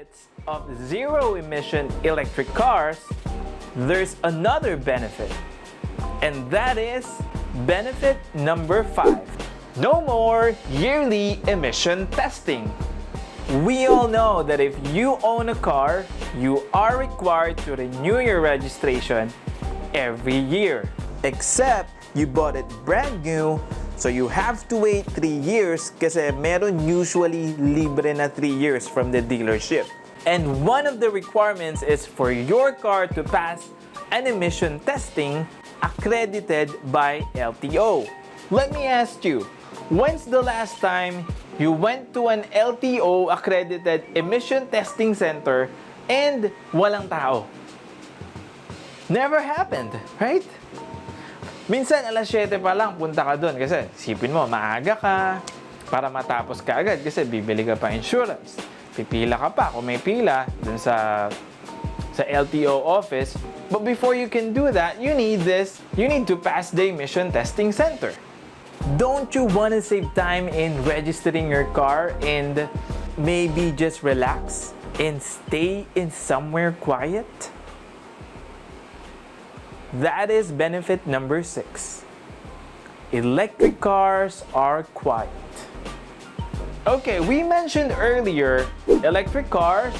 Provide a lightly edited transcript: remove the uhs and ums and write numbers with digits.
benefits of zero-emission electric cars, there's another benefit. And that is benefit number 5. No more yearly emission testing. We all know that if you own a car, you are required to renew your registration every year. Except you bought it brand new, so you have to wait 3 years kasi meron usually libre na 3 years from the dealership. And one of the requirements is for your car to pass an emission testing accredited by LTO. Let me ask you, when's the last time you went to an LTO accredited emission testing center and walang tao? Never happened, right? Minsan alas 7 pa lang punta ka doon kasi sipin mo maaga ka para matapos ka agad kasi bibili ka pa insurance. Pipila ka pa kung may pila dun sa LTO office. But before you can do that, you need to pass the emission testing center. Don't you want to save time in registering your car and maybe just relax and stay in somewhere quiet? That is benefit number 6. Electric cars are quiet. Okay, we mentioned earlier, electric cars